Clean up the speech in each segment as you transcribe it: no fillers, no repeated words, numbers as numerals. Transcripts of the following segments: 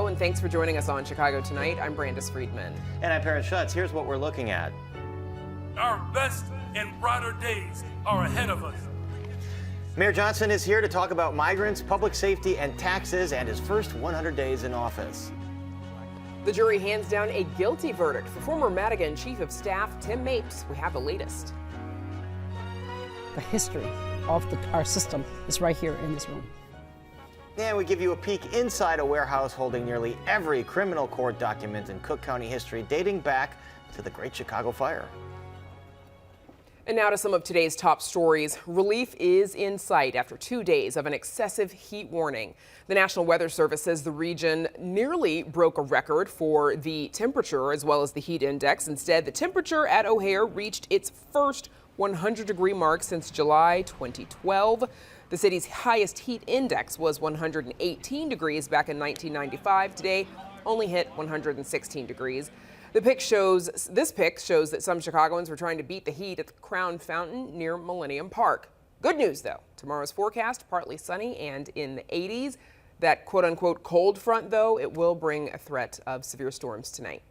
and thanks for joining us on Chicago Tonight. I'm Brandis Friedman. And I'm Parent Schutz. Here's what we're looking at. Our best and brighter days are ahead of us. Mayor Johnson is here to talk about migrants, public safety, and taxes, and his first 100 days in office. The jury hands down a guilty verdict for former Madigan Chief of Staff Tim Mapes. We have the latest. The history of our system is right here in this room. And we give you a peek inside a warehouse holding nearly every criminal court document in Cook County history dating back to the Great Chicago Fire. And now to some of today's top stories. Relief is in sight after 2 days of an excessive heat warning. The National Weather Service says the region nearly broke a record for the temperature as well as the heat index. Instead, the temperature at O'Hare reached its first 100-degree mark since July 2012. The city's highest heat index was 118 degrees back in 1995. Today, only hit 116 degrees. This pic shows that some Chicagoans were trying to beat the heat at the Crown Fountain near Millennium Park. Good news, though. Tomorrow's forecast, partly sunny and in the 80s. That quote-unquote cold front, though, it will bring a threat of severe storms tonight.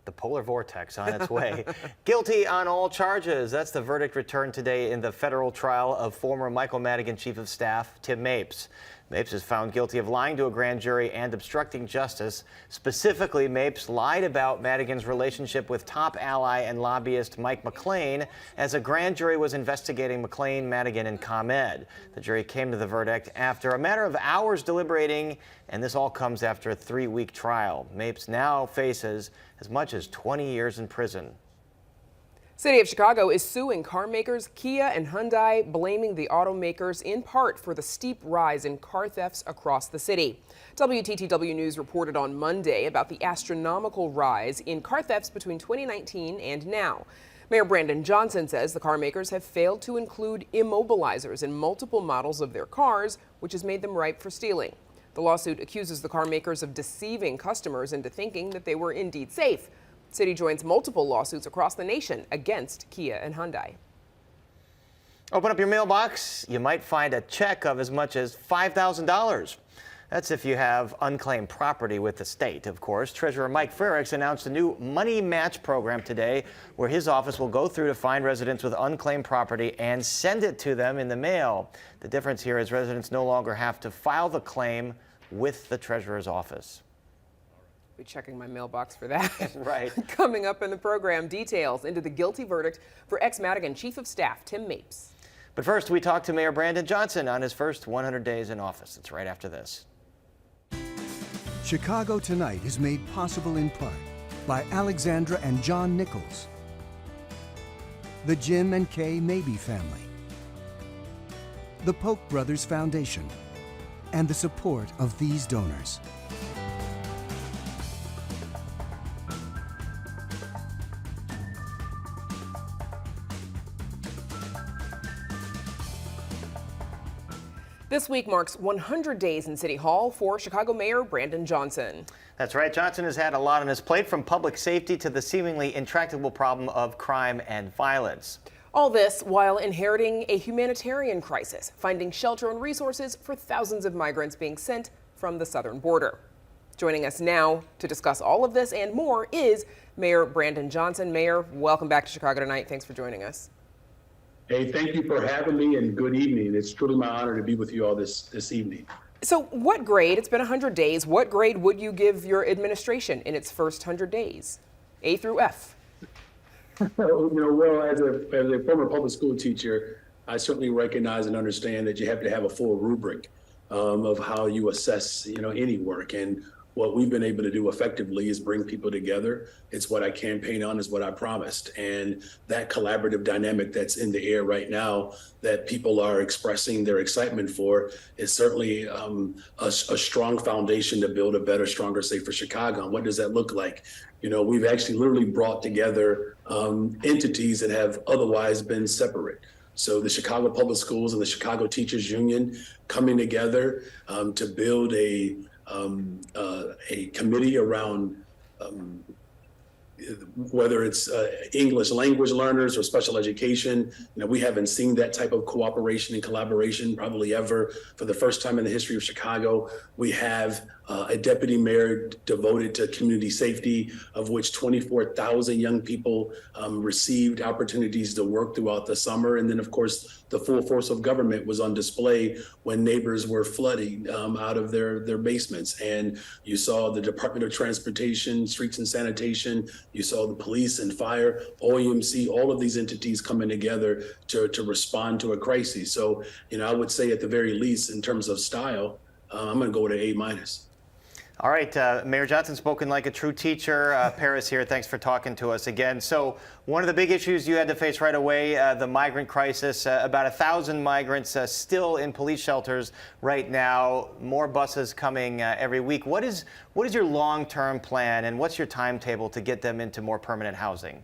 The polar vortex on its way. Guilty on all charges. That's the verdict returned today in the federal trial of former Michael Madigan Chief of Staff Tim Mapes. Mapes is found guilty of lying to a grand jury and obstructing justice. Specifically, Mapes lied about Madigan's relationship with top ally and lobbyist Mike McLean as a grand jury was investigating McLean, Madigan, and ComEd. The jury came to the verdict after a matter of hours deliberating, and this all comes after a 3-week trial. Mapes now faces as much as 20 years in prison. City of Chicago is suing car makers Kia and Hyundai, blaming the automakers in part for the steep rise in car thefts across the city. WTTW News reported on Monday about the astronomical rise in car thefts between 2019 and now. Mayor Brandon Johnson says the car makers have failed to include immobilizers in multiple models of their cars, which has made them ripe for stealing. The lawsuit accuses the car makers of deceiving customers into thinking that they were indeed safe. The city joins multiple lawsuits across the nation against Kia and Hyundai. Open up your mailbox. You might find a check of as much as $5,000. That's if you have unclaimed property with the state, of course. Treasurer Mike Frericks announced a new money match program today where his office will go through to find residents with unclaimed property and send it to them in the mail. The difference here is residents no longer have to file the claim with the treasurer's office. Be checking my mailbox for that. Right. Coming up in the program, details into the guilty verdict for ex-Madigan Chief of Staff Tim Mapes. But first, we talked to Mayor Brandon Johnson on his first 100 days in office. It's right after this. Chicago Tonight is made possible in part by Alexandra and John Nichols, the Jim and Kay Mabee family, the Polk Brothers Foundation, and the support of these donors. This week marks 100 days in City Hall for Chicago Mayor Brandon Johnson. That's right. Johnson has had a lot on his plate, from public safety to the seemingly intractable problem of crime and violence. All this while inheriting a humanitarian crisis, finding shelter and resources for thousands of migrants being sent from the southern border. Joining us now to discuss all of this and more is Mayor Brandon Johnson. Mayor, welcome back to Chicago Tonight. Thanks for joining us. Hey, thank you for having me, and good evening. It's truly my honor to be with you all this evening. So what grade, it's been 100 days, what grade would you give your administration in its first 100 days? A through F? Well, as a former public school teacher, I certainly recognize and understand that you have to have a full rubric of how you assess, any work. And what we've been able to do effectively is bring people together. It's what I campaigned on, is what I promised. And that collaborative dynamic that's in the air right now that people are expressing their excitement for is certainly a strong foundation to build a better, stronger, safer Chicago. And what does that look like? We've actually literally brought together entities that have otherwise been separate. So the Chicago Public Schools and the Chicago Teachers Union coming together to build a committee around whether it's English language learners or special education. We haven't seen that type of cooperation and collaboration probably ever. For the first time in the history of Chicago, we have a deputy mayor devoted to community safety, of which 24,000 young people received opportunities to work throughout the summer. And then, of course, the full force of government was on display when neighbors were flooding out of their basements. And you saw the Department of Transportation, Streets and Sanitation, you saw the police and fire, OEMC, all of these entities coming together to respond to a crisis. So, I would say at the very least, in terms of style, I'm going to go with an A-. All right, Mayor Johnson, spoken like a true teacher. Paris here, thanks for talking to us again. So one of the big issues you had to face right away, the migrant crisis, about 1,000 migrants still in police shelters right now, more buses coming every week. What is your long-term plan, and what's your timetable to get them into more permanent housing?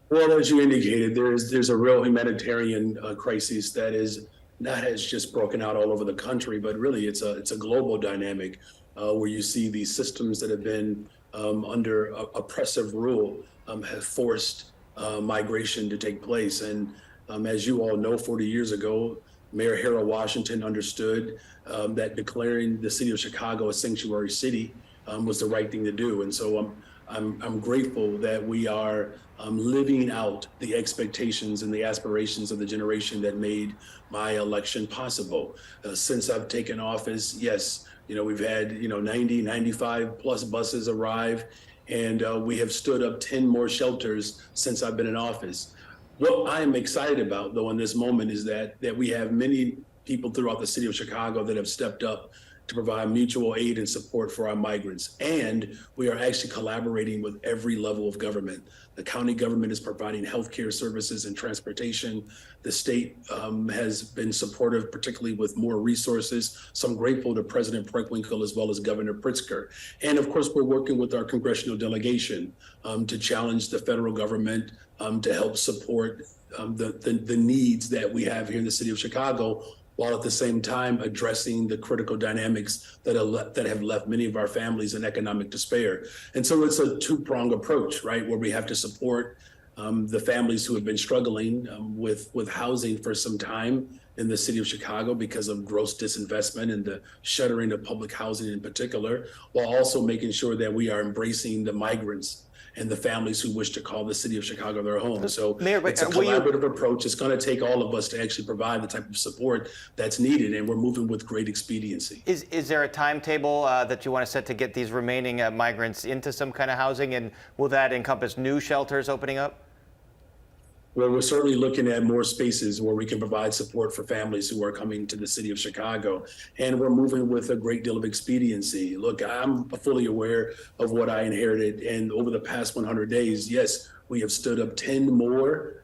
Well, as you indicated, there's a real humanitarian crisis that has just broken out all over the country, but really it's a global dynamic. Where you see these systems that have been under oppressive rule have forced migration to take place. And as you all know, 40 years ago, Mayor Harold Washington understood that declaring the city of Chicago a sanctuary city was the right thing to do. And so I'm grateful that we are living out the expectations and the aspirations of the generation that made my election possible. Since I've taken office, yes, we've had, 90, 95 plus buses arrive, and we have stood up 10 more shelters since I've been in office. What I am excited about, though, in this moment is that we have many people throughout the city of Chicago that have stepped up to provide mutual aid and support for our migrants. And we are actually collaborating with every level of government. The county government is providing healthcare services and transportation. The state has been supportive, particularly with more resources. So I'm grateful to President Preckwinkle as well as Governor Pritzker. And of course, we're working with our congressional delegation to challenge the federal government to help support the needs that we have here in the city of Chicago, while at the same time addressing the critical dynamics that have left many of our families in economic despair. And so it's a two-pronged approach, right, where we have to support the families who have been struggling with housing for some time in the city of Chicago because of gross disinvestment and the shuttering of public housing in particular, while also making sure that we are embracing the migrants and the families who wish to call the city of Chicago their home. So Mayor, it's a collaborative approach. It's going to take all of us to actually provide the type of support that's needed, and we're moving with great expediency. Is there a timetable that you want to set to get these remaining migrants into some kind of housing, and will that encompass new shelters opening up? Well, we're certainly looking at more spaces where we can provide support for families who are coming to the city of Chicago. And we're moving with a great deal of expediency. Look, I'm fully aware of what I inherited. And over the past 100 days, yes, we have stood up 10 more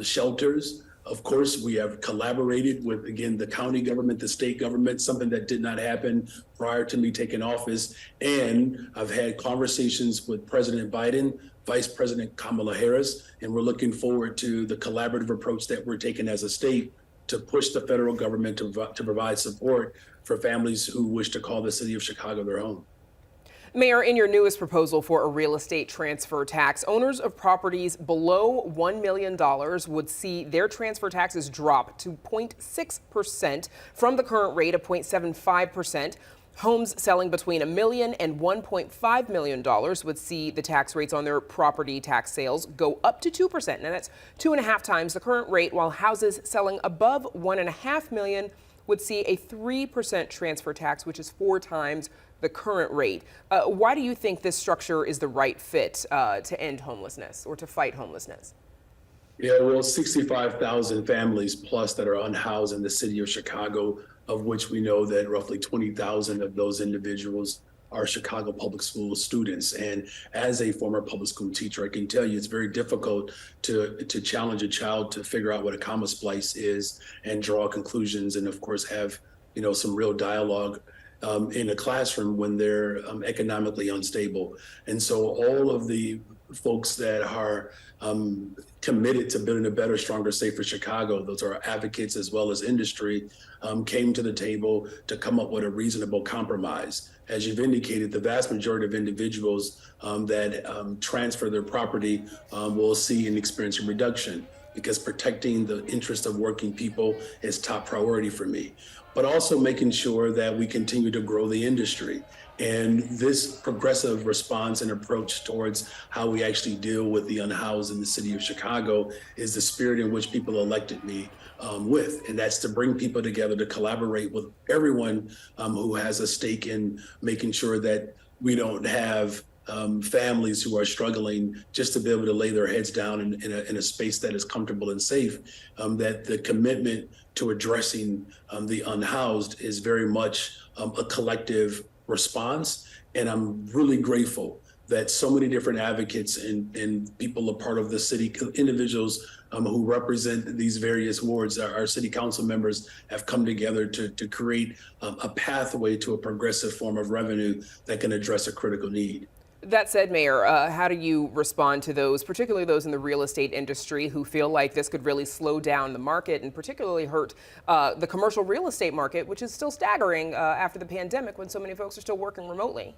shelters. Of course, we have collaborated with, again, the county government, the state government, something that did not happen prior to me taking office. And I've had conversations with President Biden, Vice President Kamala Harris, and we're looking forward to the collaborative approach that we're taking as a state to push the federal government to provide support for families who wish to call the city of Chicago their home. Mayor, in your newest proposal for a real estate transfer tax, owners of properties below $1 million would see their transfer taxes drop to 0.6% from the current rate of 0.75%. Homes selling between $1 million and $1.5 million would see the tax rates on their property tax sales go up to 2%. Now that's 2.5 times the current rate, while houses selling above $1.5 million would see a 3% transfer tax, which is 4 times the current rate. Why do you think this structure is the right fit to end homelessness or to fight homelessness? Yeah, well, 65,000 families plus that are unhoused in the city of Chicago, of which we know that roughly 20,000 of those individuals are Chicago public school students. And as a former public school teacher, I can tell you it's very difficult to challenge a child to figure out what a comma splice is and draw conclusions and, of course, have some real dialogue in a classroom when they're economically unstable. And so all of the folks that are committed to building a better, stronger, safer Chicago. Those are advocates as well as industry, came to the table to come up with a reasonable compromise. As you've indicated, the vast majority of individuals that transfer their property will see and experience a reduction, because protecting the interest of working people is top priority for me, but also making sure that we continue to grow the industry. And this progressive response and approach towards how we actually deal with the unhoused in the city of Chicago is the spirit in which people elected me with. And that's to bring people together, to collaborate with everyone who has a stake in making sure that we don't have families who are struggling just to be able to lay their heads down in a space that is comfortable and safe. That the commitment to addressing the unhoused is very much a collective response. And I'm really grateful that so many different advocates and people are part of the city, individuals who represent these various wards, our city council members, have come together to create a pathway to a progressive form of revenue that can address a critical need. That said, Mayor, how do you respond to those, particularly those in the real estate industry, who feel like this could really slow down the market and particularly hurt the commercial real estate market, which is still staggering after the pandemic when so many folks are still working remotely?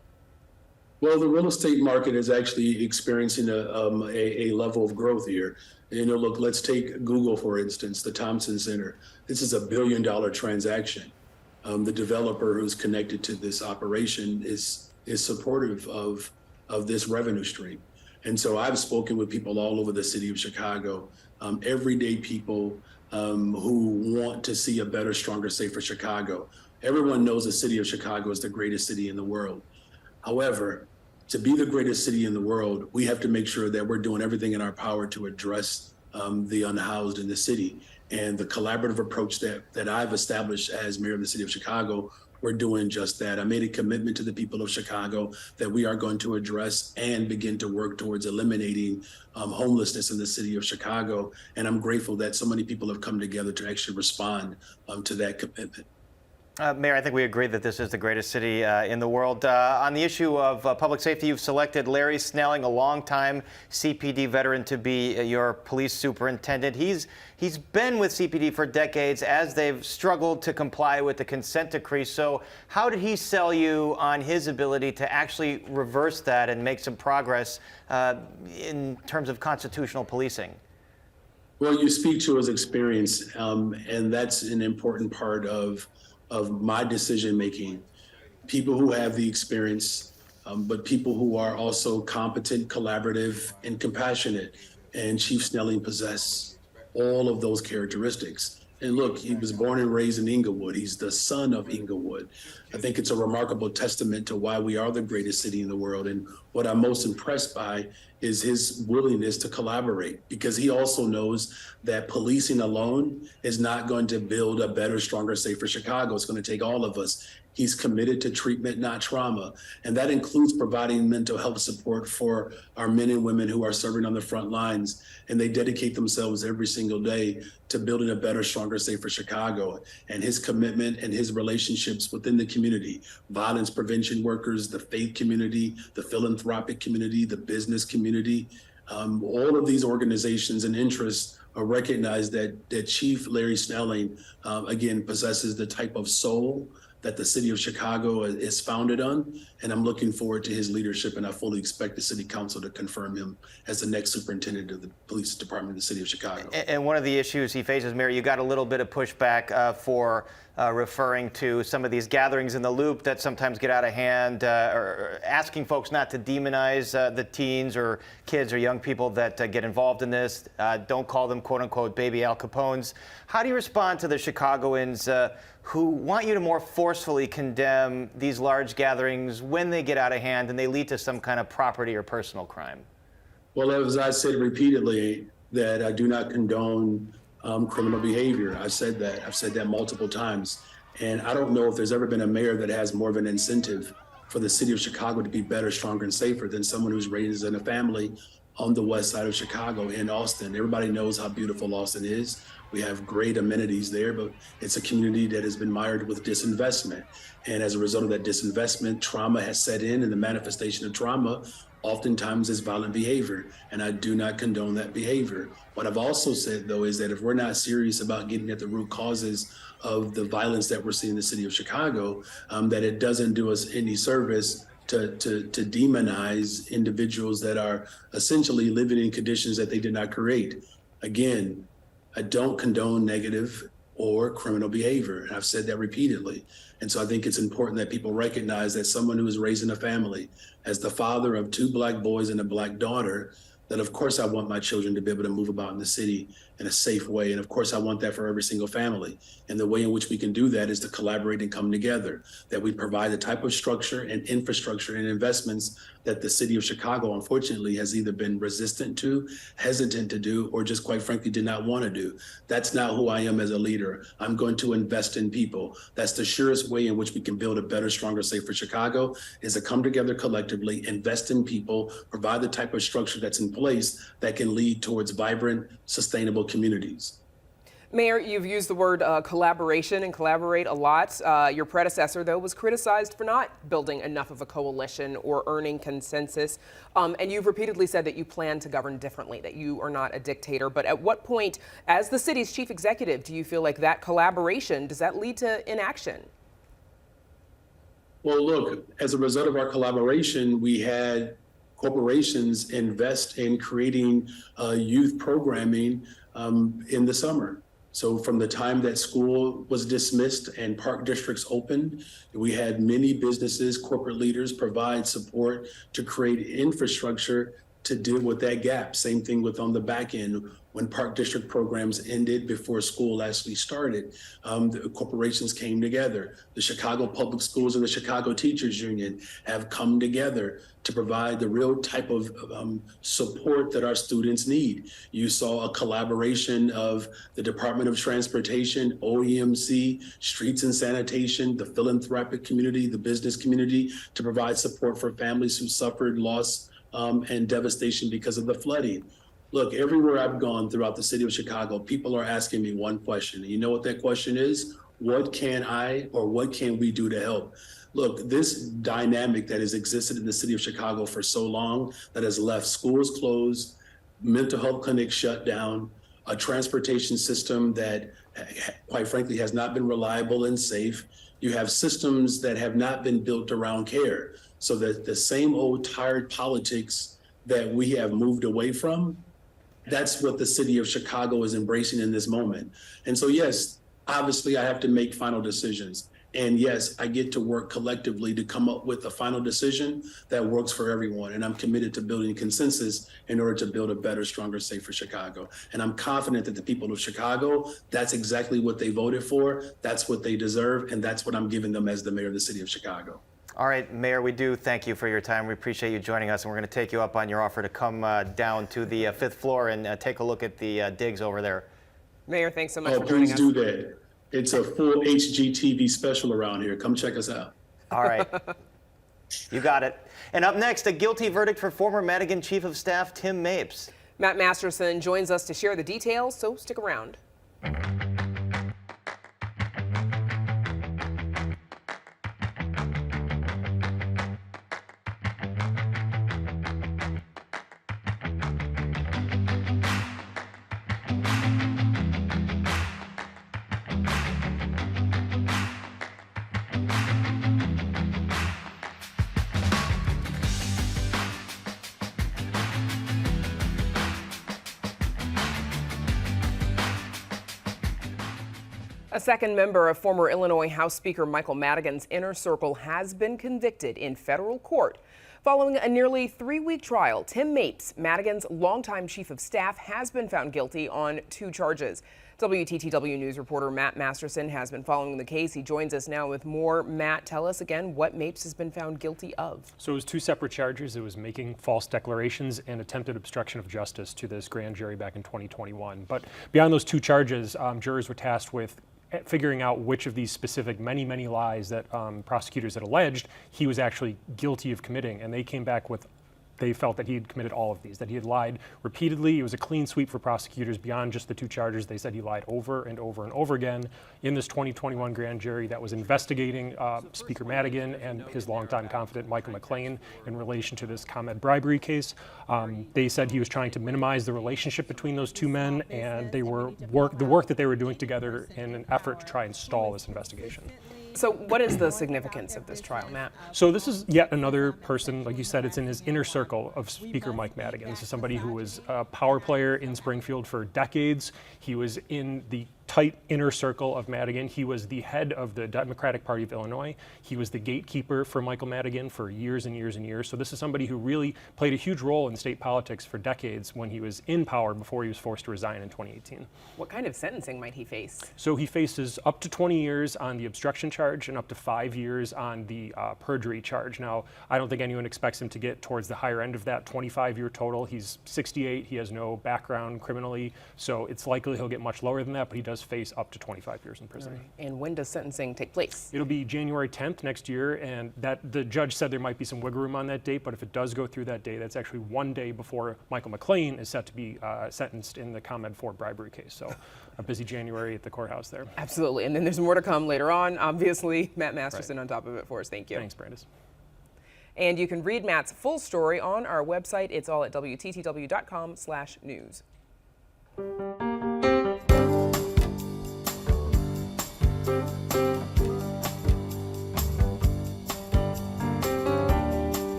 Well, the real estate market is actually experiencing a level of growth here. Look, let's take Google, for instance, the Thompson Center. This is $1 billion transaction. The developer who's connected to this operation is supportive of this revenue stream. And so I've spoken with people all over the city of Chicago, everyday people who want to see a better, stronger, safer Chicago. Everyone knows the city of Chicago is the greatest city in the world. However, to be the greatest city in the world, we have to make sure that we're doing everything in our power to address the unhoused in the city. And the collaborative approach that I've established as mayor of the city of Chicago, we're doing just that. I made a commitment to the people of Chicago that we are going to address and begin to work towards eliminating homelessness in the city of Chicago. And I'm grateful that so many people have come together to actually respond to that commitment. Mayor, I think we agree that this is the greatest city in the world. On the issue of public safety, you've selected Larry Snelling, a longtime CPD veteran, to be your police superintendent. He's been with CPD for decades as they've struggled to comply with the consent decree. So how did he sell you on his ability to actually reverse that and make some progress in terms of constitutional policing? Well, you speak to his experience, and that's an important part of my decision making. People who have the experience, but people who are also competent, collaborative, and compassionate. And Chief Snelling possesses all of those characteristics. And look, he was born and raised in Inglewood. He's the son of Inglewood. I think it's a remarkable testament to why we are the greatest city in the world. And what I'm most impressed by is his willingness to collaborate, because he also knows that policing alone is not going to build a better, stronger, safer Chicago. It's going to take all of us. He's committed to treatment, not trauma. And that includes providing mental health support for our men and women who are serving on the front lines. And they dedicate themselves every single day to building a better, stronger, safer Chicago. And his commitment and his relationships within the community, violence prevention workers, the faith community, the philanthropic community, the business community, all of these organizations and interests recognize that Chief Larry Snelling, again, possesses the type of soul that the city of Chicago is founded on. And I'm looking forward to his leadership, and I fully expect the city council to confirm him as the next superintendent of the police department of the city of Chicago. And one of the issues he faces, Mayor, you got a little bit of pushback for referring to some of these gatherings in the Loop that sometimes get out of hand, or asking folks not to demonize the teens or kids or young people that get involved in this. Don't call them, quote unquote, baby Al Capones. How do you respond to the Chicagoans who want you to more forcefully condemn these large gatherings when they get out of hand and they lead to some kind of property or personal crime? Well, as I said repeatedly, that I do not condone criminal behavior. I've said that multiple times. And I don't know if there's ever been a mayor that has more of an incentive for the city of Chicago to be better, stronger, and safer than someone who's raised in a family on the west side of Chicago in Austin. Everybody knows how beautiful Austin is. We have great amenities there, but it's a community that has been mired with disinvestment. And as a result of that disinvestment, trauma has set in, and the manifestation of trauma oftentimes is violent behavior, and I do not condone that behavior. What I've also said, though, is that if we're not serious about getting at the root causes of the violence that we're seeing in the city of Chicago, that it doesn't do us any service to demonize individuals that are essentially living in conditions that they did not create. Again, I don't condone negative or criminal behavior, and I've said that repeatedly. And so I think it's important that people recognize that someone who is raising a family, as the father of 2 Black boys and a Black daughter, that of course I want my children to be able to move about in the city in a safe way. And of course I want that for every single family. And the way in which we can do that is to collaborate and come together, that we provide the type of structure and infrastructure and investments that the city of Chicago, unfortunately, has either been resistant to, hesitant to do, or just quite frankly did not want to do. That's not who I am as a leader. I'm going to invest in people. That's the surest way in which we can build a better, stronger, safer Chicago, is to come together collectively, invest in people, provide the type of structure that's in place that can lead towards vibrant, sustainable communities. Mayor, you've used the word collaboration and collaborate a lot. Your predecessor, though, was criticized for not building enough of a coalition or earning consensus. And you've repeatedly said that you plan to govern differently, that you are not a dictator. But at what point, as the city's chief executive, do you feel like that collaboration, does that lead to inaction? Well, look, as a result of our collaboration, we had corporations invest in creating youth programming in the summer. So from the time that school was dismissed and park districts opened, we had many businesses, corporate leaders provide support to create infrastructure to deal with that gap. Same thing with on the back end, when park district programs ended before school actually started, the corporations came together. The Chicago Public Schools and the Chicago Teachers Union have come together to provide the real type of support that our students need. You saw a collaboration of the Department of Transportation, OEMC, Streets and Sanitation, the philanthropic community, the business community, to provide support for families who suffered loss and devastation because of the flooding. Look, everywhere I've gone throughout the city of Chicago, people are asking me one question. And you know what that question is? What can I or what can we do to help? Look, this dynamic that has existed in the city of Chicago for so long, that has left schools closed, mental health clinics shut down, a transportation system that, quite frankly, has not been reliable and safe. You have systems that have not been built around care. So that the same old tired politics that we have moved away from, that's what the city of Chicago is embracing in this moment. And so, yes, obviously I have to make final decisions. And yes, I get to work collectively to come up with a final decision that works for everyone. And I'm committed to building consensus in order to build a better, stronger, safer Chicago. And I'm confident that the people of Chicago, that's exactly what they voted for. That's what they deserve. And that's what I'm giving them as the mayor of the city of Chicago. All right, Mayor, we do thank you for your time. We appreciate you joining us, and we're going to take you up on your offer to come down to the 5th floor and take a look at the digs over there. Mayor, thanks so much for joining us. Please do that. It's a full HGTV special around here. Come check us out. All right. You got it. And up next, a guilty verdict for former Madigan Chief of Staff Tim Mapes. Matt Masterson joins us to share the details, so stick around. A second member of former Illinois House Speaker Michael Madigan's inner circle has been convicted in federal court. Following a nearly 3-week trial, Tim Mapes, Madigan's longtime chief of staff, has been found guilty on 2 charges. WTTW News reporter Matt Masterson has been following the case. He joins us now with more. Matt, tell us again what Mapes has been found guilty of. So it was 2 separate charges. It was making false declarations and attempted obstruction of justice to this grand jury back in 2021. But beyond those 2 charges, jurors were tasked with figuring out which of these specific many lies that prosecutors had alleged he was actually guilty of committing. And they came back with they felt that he had committed all of these, that he had lied repeatedly. It was a clean sweep for prosecutors beyond just the 2 charges. They said he lied over and over and over again in this 2021 grand jury that was investigating Speaker Madigan and his longtime confidant Michael McLean in relation to this ComEd bribery case. They said he was trying to minimize the relationship between those 2 men, and the work that they were doing together in an effort to try and stall this investigation. So what is the significance of this trial, Matt? So this is yet another person, like you said, it's in his inner circle of Speaker Mike Madigan. This is somebody who was a power player in Springfield for decades. He was in the tight inner circle of Madigan. He was the head of the Democratic Party of Illinois. He was the gatekeeper for Michael Madigan for years and years and years. So this is somebody who really played a huge role in state politics for decades when he was in power before he was forced to resign in 2018. What kind of sentencing might he face? So he faces up to 20 years on the obstruction charge and up to 5 years on the perjury charge. Now, I don't think anyone expects him to get towards the higher end of that 25-year total. He's 68, he has no background criminally, so it's likely he'll get much lower than that, but he does face up to 25 years in prison. Right. And when does sentencing take place? It'll be January 10th next year, and that the judge said there might be some wiggle room on that date, but if it does go through that day, that's actually 1 day before Michael McLean is set to be sentenced in the ComEd 4 bribery case. So a busy January at the courthouse there. Absolutely, and then there's more to come later on. Obviously, Matt Masterson on top of it for us. Thank you. Thanks, Brandis. And you can read Matt's full story on our website. It's all at WTTW.com/news.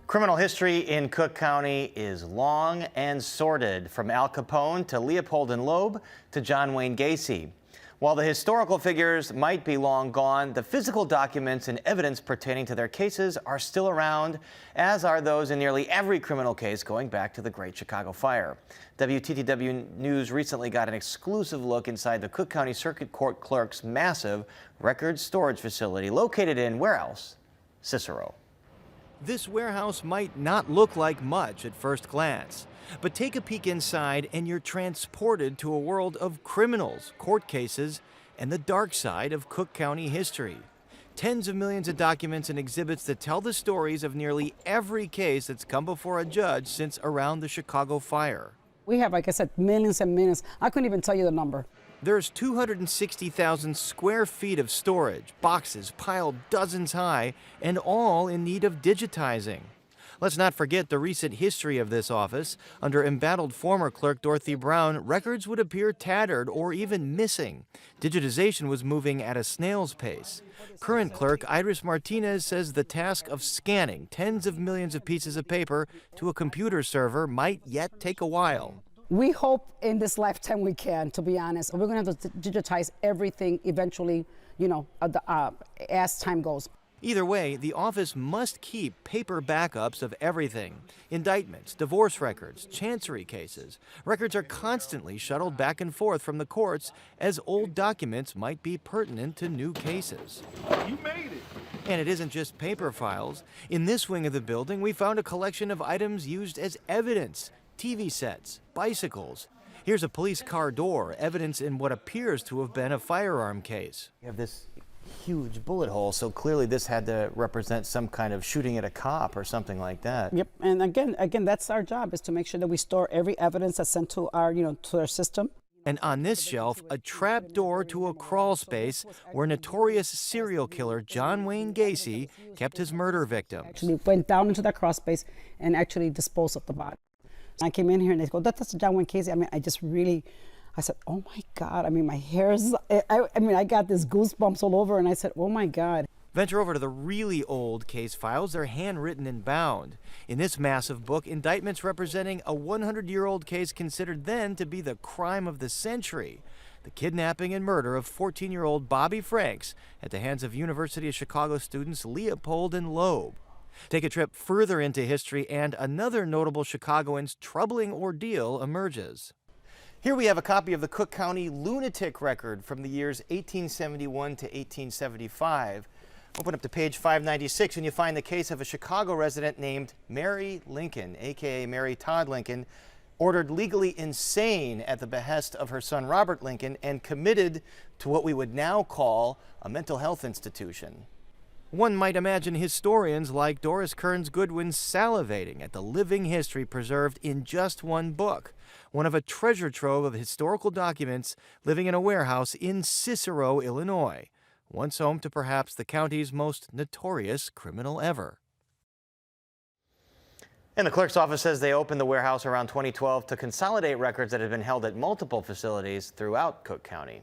Criminal history in Cook County is long and sordid, from Al Capone to Leopold and Loeb to John Wayne Gacy. While the historical figures might be long gone, the physical documents and evidence pertaining to their cases are still around, as are those in nearly every criminal case going back to the Great Chicago Fire. WTTW News recently got an exclusive look inside the Cook County Circuit Court Clerk's massive record storage facility located in, where else? Cicero. This warehouse might not look like much at first glance, but take a peek inside and you're transported to a world of criminals, court cases, and the dark side of Cook County history. Tens of millions of documents and exhibits that tell the stories of nearly every case that's come before a judge since around the Chicago fire. We have, like I said, millions and millions. I couldn't even tell you the number. There's 260,000 square feet of storage, boxes piled dozens high, and all in need of digitizing. Let's not forget the recent history of this office. Under embattled former clerk Dorothy Brown, records would appear tattered or even missing. Digitization was moving at a snail's pace. Current clerk Iris Martinez says the task of scanning tens of millions of pieces of paper to a computer server might yet take a while. We hope in this lifetime we can, to be honest. We're going to have to digitize everything eventually, as time goes. Either way, the office must keep paper backups of everything. Indictments, divorce records, chancery cases. Records are constantly shuttled back and forth from the courts as old documents might be pertinent to new cases. You made it. And it isn't just paper files. In this wing of the building, we found a collection of items used as evidence. TV sets, bicycles. Here's a police car door, evidence in what appears to have been a firearm case. You have this huge bullet hole, so clearly this had to represent some kind of shooting at a cop or something like that. Yep, and again, that's our job, is to make sure that we store every evidence that's sent to our, to our system. And on this shelf, a trap door to a crawl space where notorious serial killer John Wayne Gacy kept his murder victims. Actually went down into that crawl space and actually disposed of the body. I came in here and they go, that's John Wayne Gacy. I said, oh my God. My hair's, I got this goosebumps all over, and I said, oh my God. Venture over to the really old case files. They're handwritten and bound. In this massive book, indictments representing a 100-year-old case considered then to be the crime of the century. The kidnapping and murder of 14-year-old Bobby Franks at the hands of University of Chicago students Leopold and Loeb. Take a trip further into history, and another notable Chicagoan's troubling ordeal emerges. Here we have a copy of the Cook County lunatic record from the years 1871 to 1875. Open up to page 596 and you find the case of a Chicago resident named Mary Lincoln, aka Mary Todd Lincoln, ordered legally insane at the behest of her son Robert Lincoln and committed to what we would now call a mental health institution. One might imagine historians like Doris Kearns Goodwin salivating at the living history preserved in just one book, one of a treasure trove of historical documents living in a warehouse in Cicero, Illinois, once home to perhaps the county's most notorious criminal ever. And the clerk's office says they opened the warehouse around 2012 to consolidate records that had been held at multiple facilities throughout Cook County.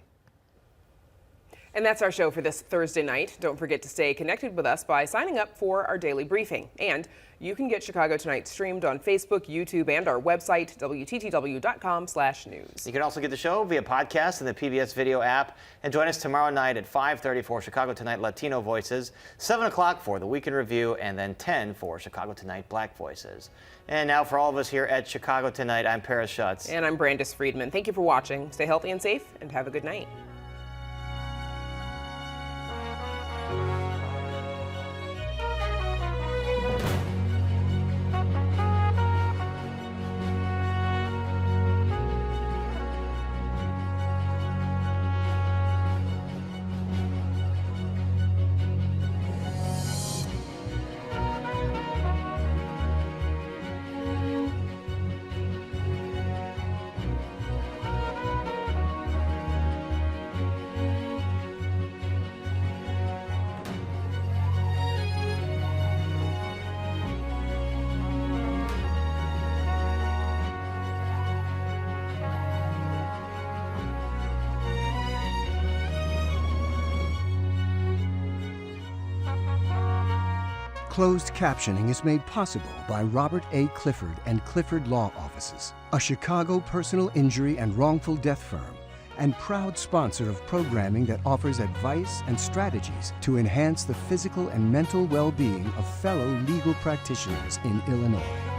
And that's our show for this Thursday night. Don't forget to stay connected with us by signing up for our daily briefing. And you can get Chicago Tonight streamed on Facebook, YouTube, and our website, WTTW.com/news. You can also get the show via podcast and the PBS video app. And join us tomorrow night at 5:30 for Chicago Tonight Latino Voices, 7 o'clock for the Weekend Review, and then 10 for Chicago Tonight Black Voices. And now for all of us here at Chicago Tonight, I'm Paris Schutz. And I'm Brandis Friedman. Thank you for watching. Stay healthy and safe, and have a good night. Closed captioning is made possible by Robert A. Clifford and Clifford Law Offices, a Chicago personal injury and wrongful death firm, and proud sponsor of programming that offers advice and strategies to enhance the physical and mental well-being of fellow legal practitioners in Illinois.